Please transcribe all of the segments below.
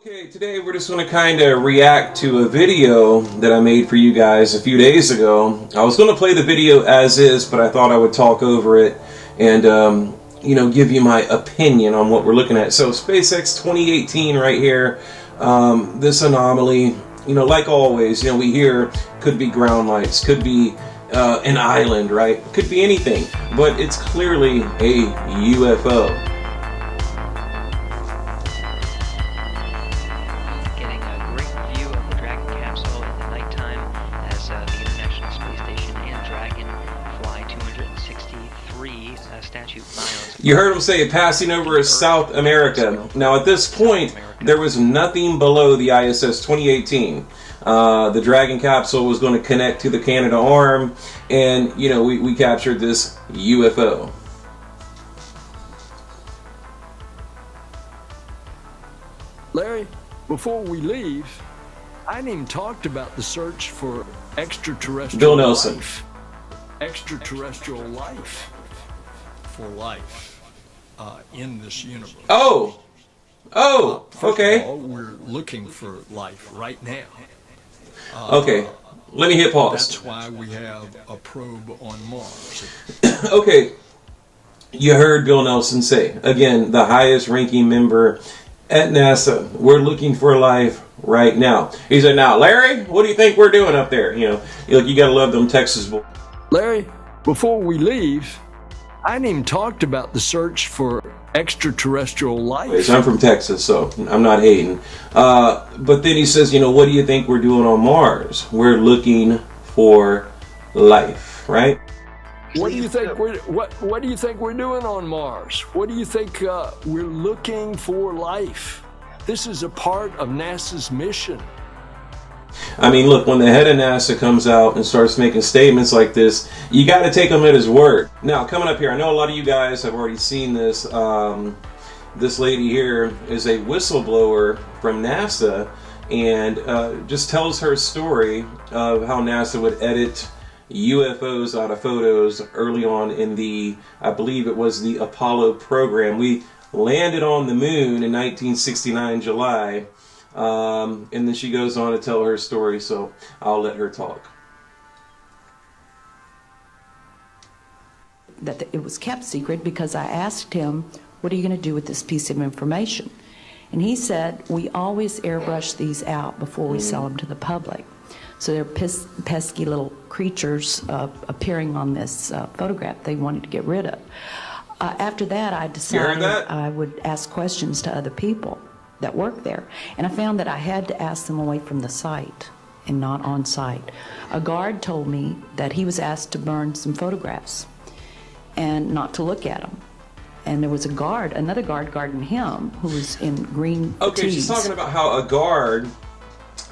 Okay, today we're just going to kind of react to a video that I made for you guys a few days ago. I was going to play the video as is, but I thought I would talk over it and, give you my opinion on what we're looking at. So SpaceX 2018 right here, this anomaly, like always, we hear could be ground lights, could be an island, right? Could be anything, but it's clearly a UFO. You heard him say passing over South America. Now at this point, there was nothing below the ISS 2018. The Dragon capsule was going to connect to the Canada arm, and we captured this UFO. Larry, before we leave, I hadn't even talked about the search for extraterrestrial Bill Nelson. life. Extraterrestrial life. For life in this universe. Oh, okay. Of all, we're looking for life right now. Okay, let me hit pause. That's why we have a probe on Mars. Okay, you heard Bill Nelson say, again, the highest ranking member at NASA, we're looking for life right now. He said, now, Larry, what do you think we're doing up there? You gotta love them Texas boys. Larry, before we leave, I hadn't even talked about the search for extraterrestrial life. I'm from Texas, so I'm not hating. But then he says, what do you think we're doing on Mars? We're looking for life, right? What do you think what do you think we're doing on Mars? What do you think we're looking for life? This is a part of NASA's mission. I mean, look, when the head of NASA comes out and starts making statements like this, you got to take him at his word. Now, coming up here, I know a lot of you guys have already seen this. This lady here is a whistleblower from NASA and just tells her story of how NASA would edit UFOs out of photos early on in the, I believe it was the Apollo program. We landed on the moon in 1969, July. And then she goes on to tell her story, so I'll let her talk. That it was kept secret because I asked him, what are you going to do with this piece of information? And he said, we always airbrush these out before we sell them to the public. So they're pesky little creatures appearing on this photograph they wanted to get rid of. After that, I decided I would ask questions to other people that work there, and I found that I had to ask them away from the site and not on site. A guard told me that he was asked to burn some photographs and not to look at them. And there was another guard guarding him who was in green fatigues. Okay, she's talking about how a guard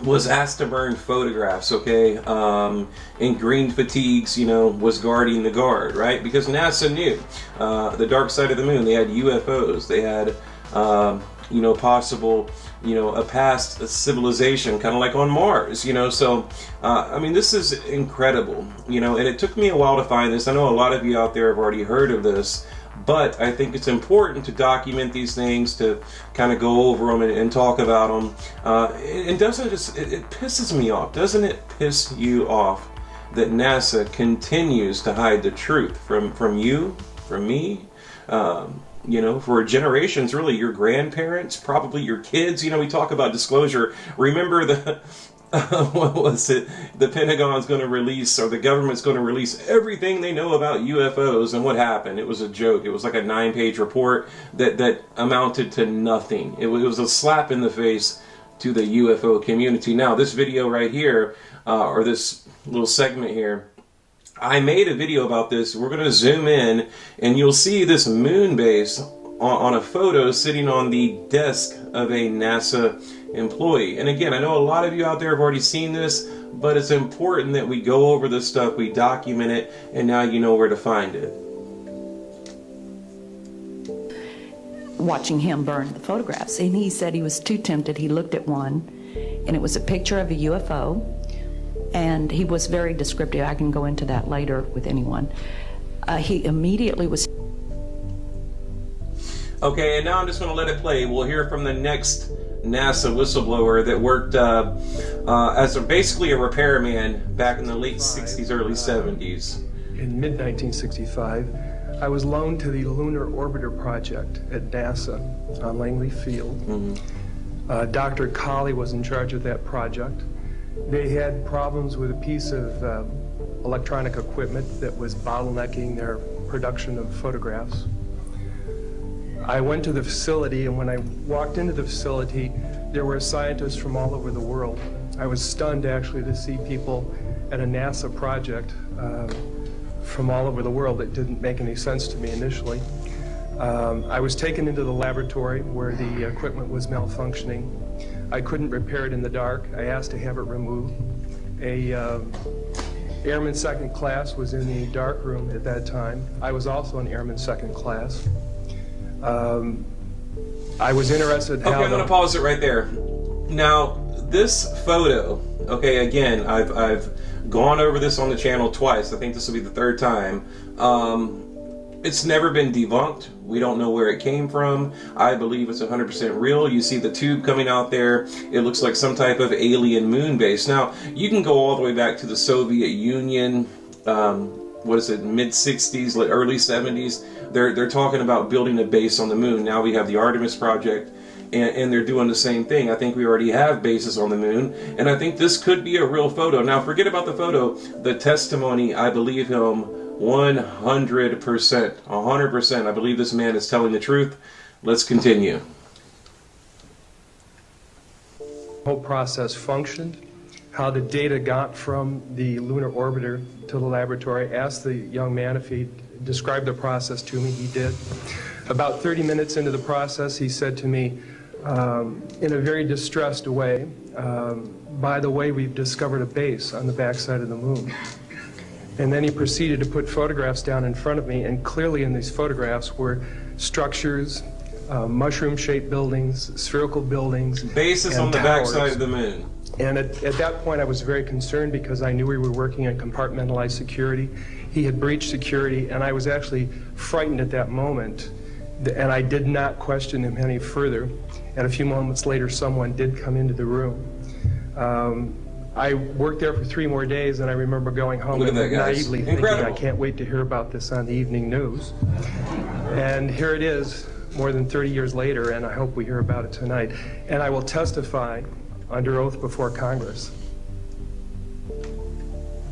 was asked to burn photographs, okay, in green fatigues, was guarding the guard, right? Because NASA knew the dark side of the moon. They had UFOs. They had possible, a past civilization, kind of like on Mars, so, I mean, this is incredible, and it took me a while to find this. I know a lot of you out there have already heard of this, but I think it's important to document these things, to kind of go over them and talk about them, and doesn't it pisses me off, doesn't it piss you off that NASA continues to hide the truth from you, from me, for generations, really, your grandparents, probably your kids. We talk about disclosure. Remember what was it? The Pentagon's going to release, or the government's going to release everything they know about UFOs, and what happened? It was a joke. It was like a 9-page report that amounted to nothing. It was a slap in the face to the UFO community. Now, this video right here, or this little segment here, I made a video about this. We're going to zoom in and you'll see this moon base on a photo sitting on the desk of a NASA employee. And again, I know a lot of you out there have already seen this, but it's important that we go over this stuff, we document it, and now you know where to find it. Watching him burn the photographs, and he said he was too tempted. He looked at one, and it was a picture of a UFO. And he was very descriptive. I can go into that later with anyone. He immediately was... Okay, and now I'm just going to let it play. We'll hear from the next NASA whistleblower that worked as basically a repairman back in the late 60s, early 70s. In mid-1965, I was loaned to the Lunar Orbiter Project at NASA on Langley Field. Dr. Colley was in charge of that project. They had problems with a piece of electronic equipment that was bottlenecking their production of photographs. I went to the facility, and when I walked into the facility, there were scientists from all over the world. I was stunned actually to see people at a NASA project from all over the world. It didn't make any sense to me initially. I was taken into the laboratory where the equipment was malfunctioning. I couldn't repair it in the dark. I asked to have it removed. A airman second class was in the dark room at that time. I was also an airman second class. I was interested how... Okay, I'm going to pause it right there. Now, this photo, okay, again, I've gone over this on the channel twice. I think this will be the third time. It's never been debunked. We don't know where it came from. I believe it's 100% real. You see the tube coming out there. It looks like some type of alien moon base. Now, you can go all the way back to the Soviet Union, what is it, mid-60s, early 70s. They're talking about building a base on the moon. Now we have the Artemis project, and they're doing the same thing. I think we already have bases on the moon, and I think this could be a real photo. Now, forget about the photo. The testimony, I believe him 100%. 100%. I believe this man is telling the truth. Let's continue. the whole process functioned, how the data got from the lunar orbiter to the laboratory. I asked the young man if he'd describe the process to me. He did. About 30 minutes into the process, he said to me, in a very distressed way, by the way, we've discovered a base on the backside of the moon. And then he proceeded to put photographs down in front of me, and clearly in these photographs were structures, mushroom-shaped buildings, spherical buildings, bases on the backside of the moon. And at that point, I was very concerned because I knew we were working in compartmentalized security. He had breached security, and I was actually frightened at that moment. And I did not question him any further. And a few moments later, someone did come into the room. I worked there for 3 more days, and I remember going home and naively thinking, I can't wait to hear about this on the evening news. And here it is, more than 30 years later, and I hope we hear about it tonight. And I will testify under oath before Congress.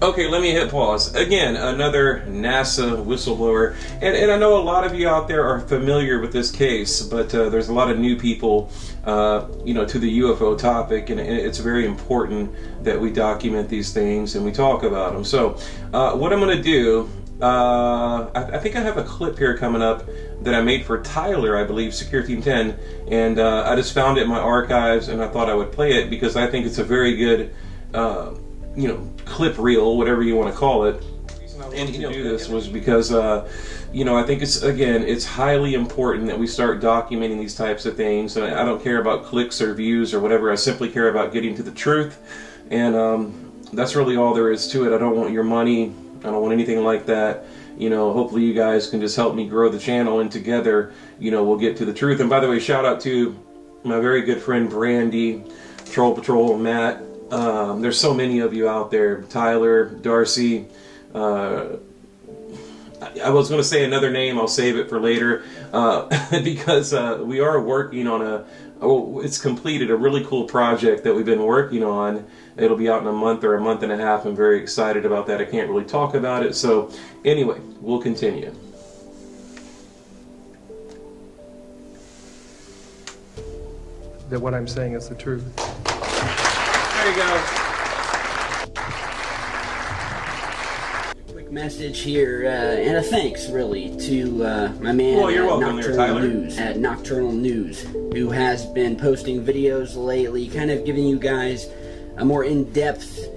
Okay, let me hit pause. Again, another NASA whistleblower. And I know a lot of you out there are familiar with this case, but there's a lot of new people, to the UFO topic, and it's very important that we document these things and we talk about them. So, what I'm going to do, I think I have a clip here coming up that I made for Tyler, I believe, Secure Team 10, and I just found it in my archives, and I thought I would play it because I think it's a very good, clip reel, whatever you want to call it. The reason I wanted to do this was because, I think it's highly important that we start documenting these types of things. And I don't care about clicks or views or whatever. I simply care about getting to the truth, and that's really all there is to it. I don't want your money. I don't want anything like that. Hopefully you guys can just help me grow the channel, and together, we'll get to the truth. And by the way, shout out to my very good friend Brandy, Troll Patrol, Matt. There's so many of you out there. Tyler, Darcy. I was going to say another name. I'll save it for later because we are working on it's completed a really cool project that we've been working on. It'll be out in a month or a month and a half. I'm very excited about that. I can't really talk about it. So anyway, we'll continue. That what I'm saying is the truth. There you go. Quick message here, and a thanks really to my man at Nocturnal News, who has been posting videos lately, kind of giving you guys a more in-depth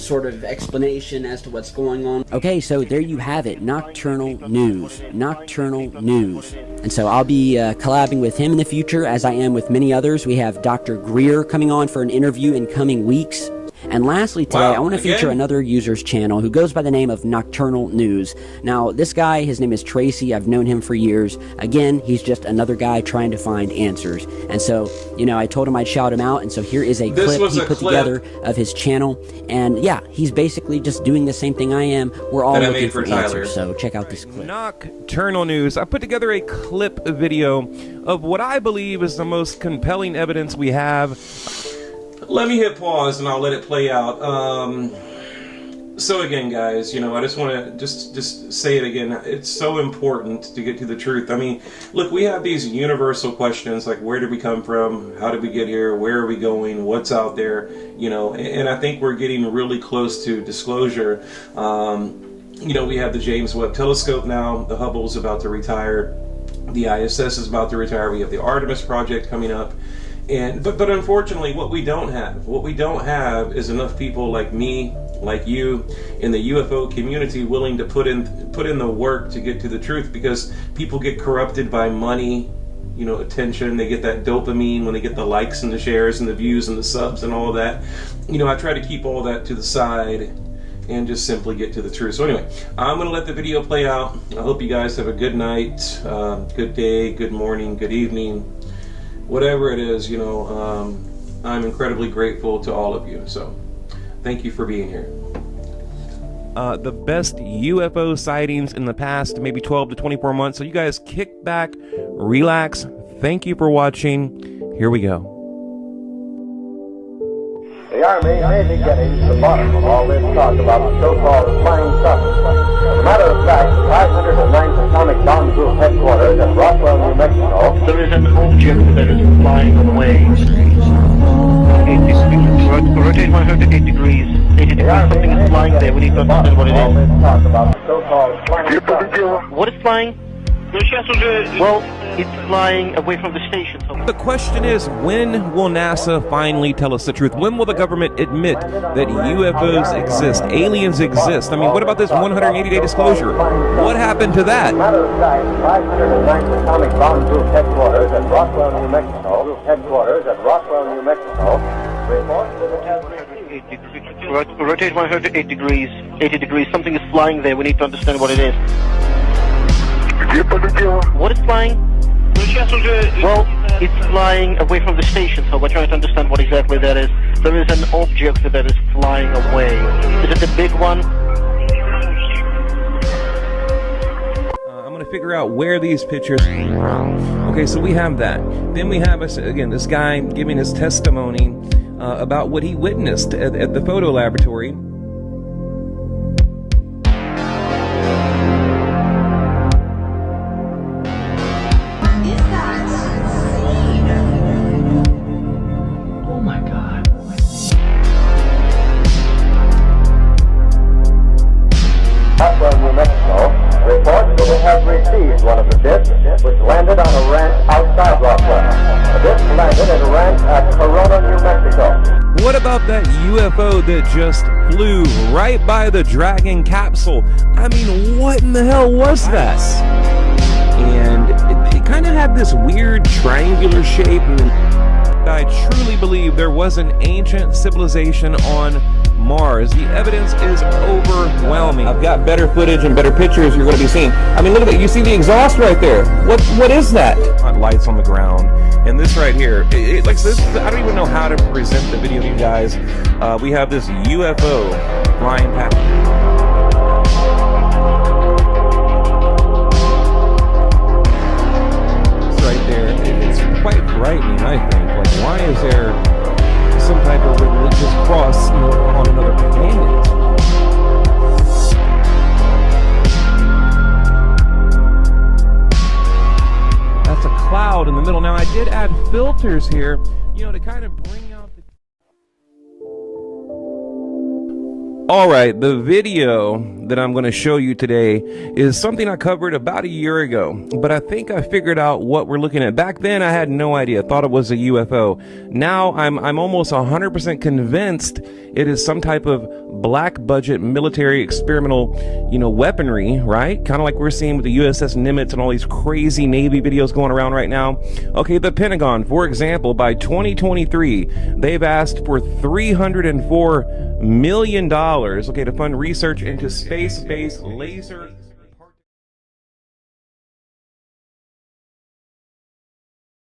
sort of explanation as to what's going on. Okay, so there you have it, Nocturnal News. Nocturnal News. And so I'll be collabing with him in the future, as I am with many others. We have Dr. Greer coming on for an interview in coming weeks. And lastly today, I want to feature another user's channel who goes by the name of Nocturnal News. Now, this guy, his name is Tracy. I've known him for years. Again, he's just another guy trying to find answers. And so, you know, I told him I'd shout him out, and so here is a clip he put together of his channel. And yeah, he's basically just doing the same thing I am. We're all looking for answers, so check out this clip. Nocturnal News. I put together a clip video of what I believe is the most compelling evidence we have. Let me hit pause and I'll let it play out. So again, guys, you know, I just want to just say it again. It's so important to get to the truth. I mean, look, we have these universal questions like, where did we come from? How did we get here? Where are we going? What's out there? You know, and I think we're getting really close to disclosure. You know, we have the James Webb Telescope now. The Hubble's about to retire. The ISS is about to retire. We have the Artemis project coming up. And but unfortunately, what we don't have is enough people like me, like you, in the UFO community willing to put in the work to get to the truth, because people get corrupted by money, you know, attention. They get that dopamine when they get the likes and the shares and the views and the subs and all of that. You know, I try to keep all that to the side and just simply get to the truth. So anyway, I'm going to let the video play out. I hope you guys have a good night, good day, good morning, good evening, whatever it is. You know, I'm incredibly grateful to all of you. So thank you for being here. The best UFO sightings in the past maybe 12 to 24 months. So you guys kick back, relax. Thank you for watching. Here we go. The Army may be getting to the bottom of all this talk about the so-called flying saucers. As a matter of fact, 509th Atomic Bomb Group headquarters at Roswell, New Mexico. There is an object that is flying away. Rotate 180 degrees. 80 degrees. Something is flying there. We need to understand what it is. All this talk about the so-called flying saucers. What is flying? Well, it's flying away from the station. So. The question is, when will NASA finally tell us the truth? When will the government admit that UFOs exist, aliens exist? I mean, what about this 180-day disclosure? What happened to that? Matter of fact, 509th Atomic Bomb Group headquarters at Roswell, New Mexico. Headquarters at Roswell, New Mexico. Rotate 180 degrees. 80 degrees. Something is flying there. We need to understand what it is. What is flying? Well, it's flying away from the station, so we're trying to understand what exactly that is. There is an object that is flying away. Is it a big one? I'm going to figure out where these pictures came from. Okay, so we have that. Then we have, again, this guy giving his testimony about what he witnessed at the photo laboratory. Roswell, New Mexico, reports that it has received one of the discs, which landed on a ranch outside Roswell. The disc landed at a ranch at Corona, New Mexico. What about that UFO that just flew right by the Dragon capsule? I mean, what in the hell was that? And it kind of had this weird triangular shape. And I truly believe there was an ancient civilization on Mars. The evidence is overwhelming. I've got better footage and better pictures you're going to be seeing. I mean, look at that. You see the exhaust right there. What is that? Lights on the ground. And this right here, like this, I don't even know how to present the video to you guys. We have this UFO flying past. It's right there. It's quite frightening, I think. Like, why is there some type of religious cross, you know, on another planet? That's a cloud in the middle. Now, I did add filters here, you know, to kind of bring out the... All right, the video that I'm going to show you today is something I covered about a year ago, but I think I figured out what we're looking at. Back then, I had no idea. Thought it was a UFO. Now, I'm almost 100% convinced it is some type of black budget military experimental, weaponry, right? Kind of like we're seeing with the USS Nimitz and all these crazy Navy videos going around right now. Okay, the Pentagon, for example, by 2023, they've asked for $304 million, to fund research into space-based laser